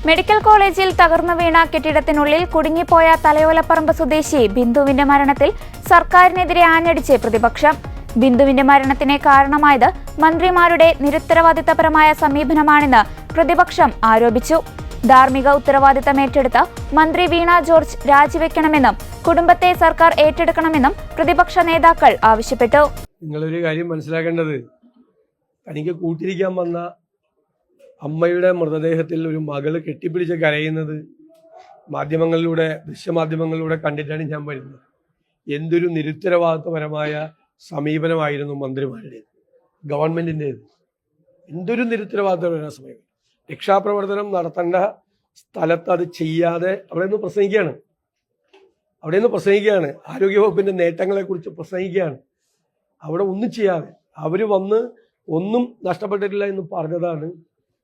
Medical കോളേജിൽ തകർന്നു വീണ കെട്ടിടത്തിനുള്ളിൽ കുടുങ്ങിപ്പോയ തലയോലപ്പറമ്പ് സ്വദേശി ബിന്ദുവിന്റെ മരണത്തിൽ സർക്കാരിനെതിരെ ആഞ്ഞടിച്ച് പ്രതിപക്ഷം. ബിന്ദുവിന്റെ മരണത്തിന് കാരണമായത് മന്ത്രിമാരുടെ നിരുത്തരവാദിത്തപരമായ സമീപനമാണെന്ന് പ്രതിപക്ഷം ആരോപിച്ചു. ധാർമ്മിക ഉത്തരവാദിത്തം ഏറ്റെടുത്ത മന്ത്രി വീണ ജോർജ് രാജിവെക്കണമെന്നും കുടുംബത്തെ സർക്കാർ ഏറ്റെടുക്കണമെന്നും പ്രതിപക്ഷ നേതാക്കൾ ആവശ്യപ്പെട്ടു. നിങ്ങളൊരു കാര്യം മനസ്സിലാക്കേണ്ടത്, തനിക്ക് കൂട്ടിരിക്കാൻ വന്ന അമ്മയുടെ മൃതദേഹത്തിൽ ഒരു മകള് കെട്ടിപ്പിടിച്ച് കരയുന്നത് മാധ്യമങ്ങളിലൂടെ, ദൃശ്യമാധ്യമങ്ങളിലൂടെ കണ്ടിട്ടാണ് ഞാൻ വരുന്നത്. എന്തൊരു നിരുത്തരവാദിത്വപരമായ സമീപനമായിരുന്നു മന്ത്രിമാരുടേത്, ഗവൺമെന്റിൻ്റേത്. എന്തൊരു നിരുത്തരവാദിത്വപരമായ സമീപനം. രക്ഷാപ്രവർത്തനം നടത്തേണ്ട സ്ഥലത്ത് അത് ചെയ്യാതെ അവിടെ നിന്ന് പ്രസംഗിക്കുകയാണ്. ആരോഗ്യവകുപ്പിന്റെ നേട്ടങ്ങളെക്കുറിച്ച് പ്രസംഗിക്കുകയാണ്. അവിടെ ഒന്നും ചെയ്യാതെ അവർ വന്ന് ഒന്നും നഷ്ടപ്പെട്ടിട്ടില്ല എന്ന് പറഞ്ഞതാണ്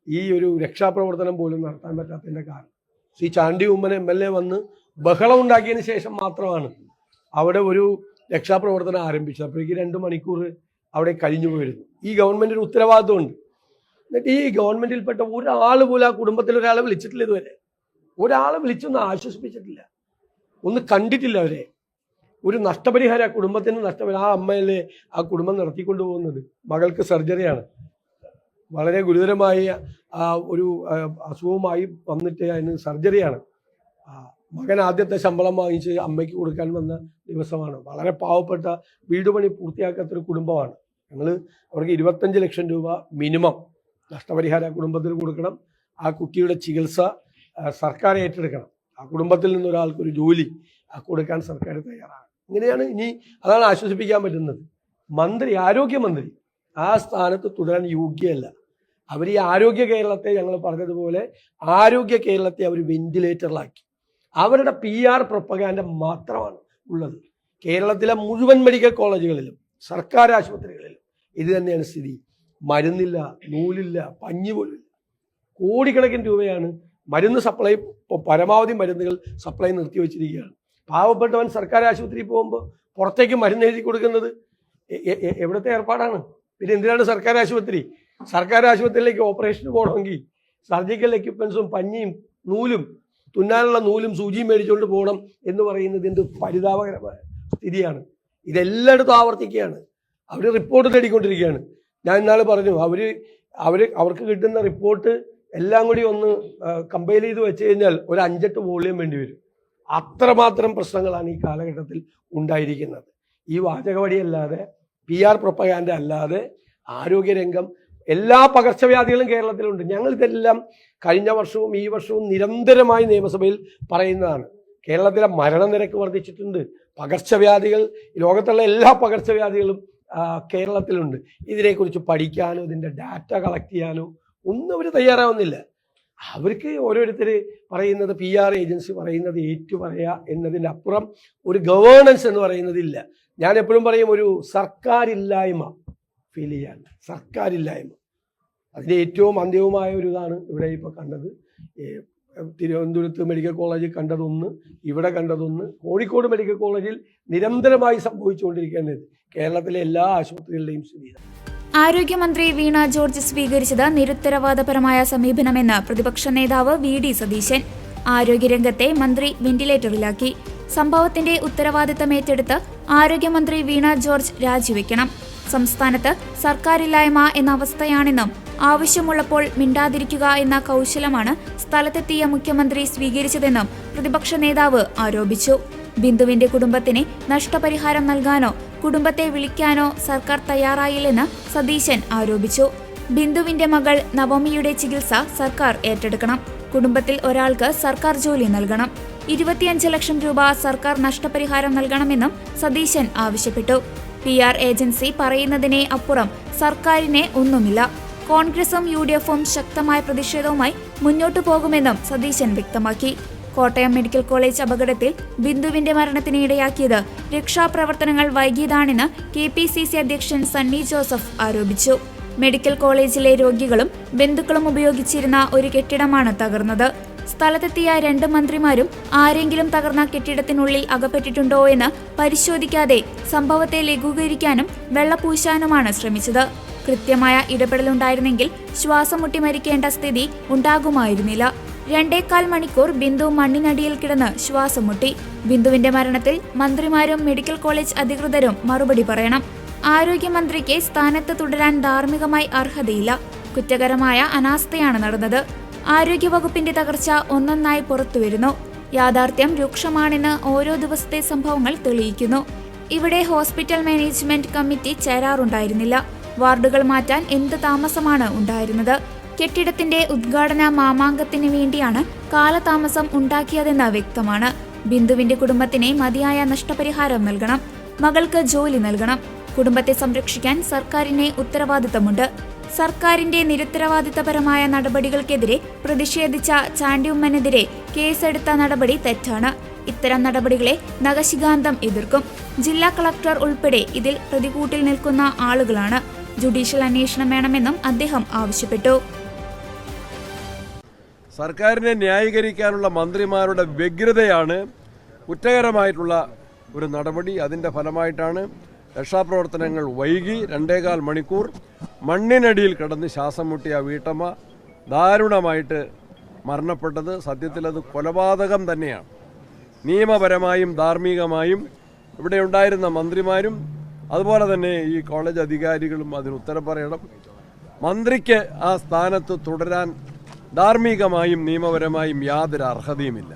ഈ ഒരു രക്ഷാപ്രവർത്തനം പോലും നടത്താൻ പറ്റാത്തതിൻ്റെ കാരണം. ശ്രീ ചാണ്ടി ഉമ്മൻ MLA വന്ന് ബഹളം ഉണ്ടാക്കിയതിന് ശേഷം മാത്രമാണ് അവിടെ ഒരു രക്ഷാപ്രവർത്തനം ആരംഭിച്ചത്. അപ്പോഴേക്ക് 2 മണിക്കൂർ അവിടെ കഴിഞ്ഞു പോയിരുന്നു. ഈ ഗവൺമെന്റിന് ഉത്തരവാദിത്വമുണ്ട്. എന്നിട്ട് ഈ ഗവൺമെന്റിൽപ്പെട്ട ഒരാൾ പോലും ആ കുടുംബത്തിൽ ഒരാളെ വിളിച്ചിട്ടില്ല. ഇതുവരെ ഒരാളെ വിളിച്ചൊന്നും ആശ്വസിപ്പിച്ചിട്ടില്ല, ഒന്ന് കണ്ടിട്ടില്ല. അവരെ ഒരു നഷ്ടപരിഹാരം ആ കുടുംബത്തിന് നഷ്ടപരിഹാരം. ആ അമ്മയല്ലേ ആ കുടുംബം നടത്തിക്കൊണ്ടു പോകുന്നത്. മകൾക്ക് സർജറിയാണ്, വളരെ ഗുരുതരമായ ഒരു അസുഖവുമായി വന്നിട്ട് അതിന് സർജറിയാണ്. മകൻ ആദ്യത്തെ ശമ്പളം വാങ്ങിച്ച് അമ്മയ്ക്ക് കൊടുക്കാൻ വന്ന ദിവസമാണ്. വളരെ പാവപ്പെട്ട വീട് പണി പൂർത്തിയാക്കാത്തൊരു കുടുംബമാണ്. അവർക്ക് 25 ലക്ഷം രൂപ മിനിമം നഷ്ടപരിഹാരം ആ കുടുംബത്തിന് കൊടുക്കണം. ആ കുട്ടിയുടെ ചികിത്സ സർക്കാർ ഏറ്റെടുക്കണം. ആ കുടുംബത്തിൽ നിന്നൊരാൾക്കൊരു ജോലി കൊടുക്കാൻ സർക്കാർ തയ്യാറാണ്. ഇങ്ങനെയാണ് അതാണ് ആശ്വസിപ്പിക്കാൻ പറ്റുന്നത്. ആരോഗ്യമന്ത്രി ആ സ്ഥാനത്ത് തുടരാൻ യോഗ്യമല്ല. അവർ ഈ ആരോഗ്യ കേരളത്തെ, ഞങ്ങൾ പറഞ്ഞതുപോലെ ആരോഗ്യ കേരളത്തെ അവർ വെന്റിലേറ്ററിലാക്കി. അവരുടെ PR പ്രൊപ്പഗാൻഡ മാത്രമാണ് ഉള്ളത്. കേരളത്തിലെ മുഴുവൻ മെഡിക്കൽ കോളേജുകളിലും സർക്കാർ ആശുപത്രികളിലും ഇത് തന്നെയാണ് സ്ഥിതി. മരുന്നില്ല, നൂലില്ല, പഞ്ഞി പോലില്ല. കോടിക്കണക്കിന് രൂപയാണ് മരുന്ന് സപ്ലൈ, പരമാവധി മരുന്നുകൾ സപ്ലൈ നിർത്തിവെച്ചിരിക്കുകയാണ്. പാവപ്പെട്ടവൻ സർക്കാർ ആശുപത്രിയിൽ പോകുമ്പോൾ പുറത്തേക്ക് മരുന്ന് എഴുതി കൊടുക്കുന്നത് എവിടുത്തെ ഏർപ്പാടാണ്? പിന്നെ എന്തിനാണ് സർക്കാർ ആശുപത്രി? സർക്കാർ ആശുപത്രിയിലേക്ക് ഓപ്പറേഷന് പോകണമെങ്കിൽ സർജിക്കൽ എക്യുപ്മെന്റ്സും പഞ്ഞിയും നൂലും, തുന്നാനുള്ള നൂലും സൂചിയും മേടിച്ചുകൊണ്ട് പോകണം എന്ന് പറയുന്നത് എന്ത് പരിതാപകരമായ സ്ഥിതിയാണ്. ഇതെല്ലായിടത്തും ആവർത്തിക്കുകയാണ്. അവർ റിപ്പോർട്ട് നേടിക്കൊണ്ടിരിക്കുകയാണ്. ഞാൻ ഇന്നാൾ പറഞ്ഞു, അവർക്ക് കിട്ടുന്ന റിപ്പോർട്ട് എല്ലാം കൂടി ഒന്ന് കമ്പൈൽ ചെയ്ത് വെച്ച് കഴിഞ്ഞാൽ ഒരു 5-8 വോളിയം വേണ്ടി വരും. അത്രമാത്രം പ്രശ്നങ്ങളാണ് ഈ കാലഘട്ടത്തിൽ ഉണ്ടായിരിക്കുന്നത്. ഈ വാചകവടിയല്ലാതെ, PR പ്രൊപ്പഗാൻഡ അല്ലാതെ ആരോഗ്യരംഗം, എല്ലാ പകർച്ചവ്യാധികളും കേരളത്തിലുണ്ട്. ഞങ്ങൾ ഇതെല്ലാം കഴിഞ്ഞ വർഷവും ഈ വർഷവും നിരന്തരമായി നിയമസഭയിൽ പറയുന്നതാണ്. കേരളത്തിലെ മരണനിരക്ക് വർദ്ധിച്ചിട്ടുണ്ട്. പകർച്ചവ്യാധികൾ, ലോകത്തുള്ള എല്ലാ പകർച്ചവ്യാധികളും കേരളത്തിലുണ്ട്. ഇതിനെക്കുറിച്ച് പഠിക്കാനോ ഇതിൻ്റെ ഡാറ്റ കളക്ട് ചെയ്യാനോ ഒന്നും അവർ തയ്യാറാവുന്നില്ല. അവർക്ക് ഓരോരുത്തർ പറയുന്നത്, PR ഏജൻസി പറയുന്നത് ഏറ്റുപറയുക എന്നതിൻ്റെ അപ്പുറം ഒരു ഗവേണൻസ് എന്ന് പറയുന്നതില്ല. ഞാൻ എപ്പോഴും പറയും, ഒരു സർക്കാരില്ലായ്മ ഫീൽ ചെയ്യാൻ. സർക്കാരില്ലായ്മ അതിൻ്റെ ഏറ്റവും അന്ത്യവുമായ ഒരു ഇതാണ് ഇവിടെ ഇപ്പോൾ കണ്ടത്. തിരുവനന്തപുരത്ത് മെഡിക്കൽ കോളേജിൽ കണ്ടതൊന്ന്, ഇവിടെ കണ്ടതൊന്ന്. കോഴിക്കോട് മെഡിക്കൽ കോളേജിൽ നിരന്തരമായി സംഭവിച്ചുകൊണ്ടിരിക്കുന്നത് കേരളത്തിലെ എല്ലാ ആശുപത്രികളുടെയും സ്ഥിതി. ആരോഗ്യമന്ത്രി വീണ ജോർജ് സ്വീകരിച്ചത് നിരുത്തരവാദപരമായ സമീപനമെന്ന് പ്രതിപക്ഷ നേതാവ് VD സതീശൻ. ആരോഗ്യരംഗത്തെ മന്ത്രി വെന്റിലേറ്ററിലാക്കി. സംഭവത്തിന്റെ ഉത്തരവാദിത്തം ഏറ്റെടുത്ത് ആരോഗ്യമന്ത്രി വീണ ജോർജ് രാജിവെക്കണം. സംസ്ഥാനത്ത് സർക്കാരില്ലായ്മ എന്ന അവസ്ഥയാണെന്നും ആവശ്യമുള്ളപ്പോൾ മിണ്ടാതിരിക്കുക എന്ന കൗശലമാണ് സ്ഥലത്തെത്തിയ മുഖ്യമന്ത്രി സ്വീകരിച്ചതെന്നും പ്രതിപക്ഷ നേതാവ് ആരോപിച്ചു. ബിന്ദുവിന്റെ കുടുംബത്തിന് നഷ്ടപരിഹാരം നൽകാനോ കുടുംബത്തെ വിളിക്കാനോ സർക്കാർ തയ്യാറായില്ലെന്ന് സതീശൻ ആരോപിച്ചു. ബിന്ദുവിന്റെ മകൾ നവമിയുടെ ചികിത്സ സർക്കാർ ഏറ്റെടുക്കണം. കുടുംബത്തിൽ ഒരാൾക്ക് സർക്കാർ ജോലി നൽകണം. 25 ലക്ഷം രൂപ സർക്കാർ നഷ്ടപരിഹാരം നൽകണമെന്നും സതീശൻ ആവശ്യപ്പെട്ടു. PR ഏജൻസി പറയുന്നതിനെ അപ്പുറം സർക്കാരിനെ ഒന്നുമില്ല. കോൺഗ്രസും UDFും ശക്തമായ പ്രതിഷേധവുമായി മുന്നോട്ടു പോകുമെന്നും സതീശൻ വ്യക്തമാക്കി. കോട്ടയം മെഡിക്കൽ കോളേജ് അപകടത്തിൽ ബിന്ദുവിന്റെ മരണത്തിന് ഇടയാക്കിയത് രക്ഷാപ്രവർത്തനങ്ങൾ വൈകിയതാണെന്ന് KPCC അധ്യക്ഷൻ സണ്ണി ജോസഫ് ആരോപിച്ചു. മെഡിക്കൽ കോളേജിലെ രോഗികളും ബന്ധുക്കളും ഉപയോഗിച്ചിരുന്ന ഒരു കെട്ടിടമാണ് തകർന്നത്. സ്ഥലത്തെത്തിയ 2 മന്ത്രിമാരും ആരെങ്കിലും തകർന്ന കെട്ടിടത്തിനുള്ളിൽ അകപ്പെട്ടിട്ടുണ്ടോ എന്ന് പരിശോധിക്കാതെ സംഭവത്തെ ലഘൂകരിക്കാനും വെള്ളപൂശാനുമാണ് ശ്രമിച്ചത്. കൃത്യമായ ഇടപെടലുണ്ടായിരുന്നെങ്കിൽ ശ്വാസം മുട്ടി മരിക്കേണ്ട സ്ഥിതി ഉണ്ടാകുമായിരുന്നില്ല. 2.25 മണിക്കൂർ ബിന്ദു മണ്ണിനടിയിൽ കിടന്ന് ശ്വാസം മുട്ടി. ബിന്ദുവിന്റെ മരണത്തിൽ മന്ത്രിമാരും മെഡിക്കൽ കോളേജ് അധികൃതരും മറുപടി പറയണം. ആരോഗ്യമന്ത്രിക്ക് സ്ഥാനത്ത് തുടരാൻ ധാർമ്മികമായി അർഹതയില്ല. കുറ്റകരമായ അനാസ്ഥയാണ് നടന്നത്. ആരോഗ്യവകുപ്പിന്റെ തകർച്ച ഒന്നൊന്നായി പുറത്തുവരുന്നു. യാഥാർത്ഥ്യം രൂക്ഷമാണെന്ന് ഓരോ ദിവസത്തെ സംഭവങ്ങൾ തെളിയിക്കുന്നു. ഇവിടെ ഹോസ്പിറ്റൽ മാനേജ്മെന്റ് കമ്മിറ്റി ചേരാറുണ്ടായിരുന്നില്ല. വാർഡുകൾ മാറ്റാൻ എന്ത് താമസമാണ് ഉണ്ടായിരുന്നത്? കെട്ടിടത്തിന്റെ ഉദ്ഘാടന മാമാങ്കത്തിന് വേണ്ടിയാണ് കാലതാമസം ഉണ്ടാക്കിയതെന്ന് വ്യക്തമാണ്. ബിന്ദുവിന്റെ കുടുംബത്തിന് മതിയായ നഷ്ടപരിഹാരം നൽകണം. മകൾക്ക് ജോലി നൽകണം. കുടുംബത്തെ സംരക്ഷിക്കാൻ സർക്കാരിന് ഉത്തരവാദിത്തമുണ്ട്. സർക്കാരിന്റെ നിരുത്തരവാദിത്തപരമായ നടപടികൾക്കെതിരെ പ്രതിഷേധിച്ച ചാണ്ടിയുമ്മനെതിരെ കേസെടുത്ത നടപടി തെറ്റാണ്. ഇത്തരം നടപടികളെ നഖശിഖാന്തം എതിർക്കും. ജില്ലാ കളക്ടർ ഉൾപ്പെടെ ഇതിൽ പ്രതികൂട്ടിൽ നിൽക്കുന്ന ആളുകളാണ്. ജുഡീഷ്യൽ അന്വേഷണം വേണമെന്നും അദ്ദേഹം ആവശ്യപ്പെട്ടു. സർക്കാരിനെ ന്യായീകരിക്കാനുള്ള മന്ത്രിമാരുടെ വ്യഗ്രതയാണ് കുറ്റകരമായിട്ടുള്ള ഒരു നടപടി. അതിൻ്റെ ഫലമായിട്ടാണ് രക്ഷാപ്രവർത്തനങ്ങൾ വൈകി 2.25 മണിക്കൂർ മണ്ണിനടിയിൽ കിടന്ന് ശ്വാസം മുട്ടിയ വീട്ടമ്മ ദാരുണമായിട്ട് മരണപ്പെട്ടത്. സത്യത്തിൽ അത് കൊലപാതകം തന്നെയാണ്. നിയമപരമായും ധാർമ്മികമായും ഇവിടെ ഉണ്ടായിരുന്ന മന്ത്രിമാരും അതുപോലെ തന്നെ ഈ കോളേജ് അധികാരികളും അതിന് ഉത്തരം പറയണം. മന്ത്രിക്ക് ആ സ്ഥാനത്ത് തുടരാൻ ധാർമ്മികമായും നിയമപരമായും യാതൊരു അർഹതയുമില്ല.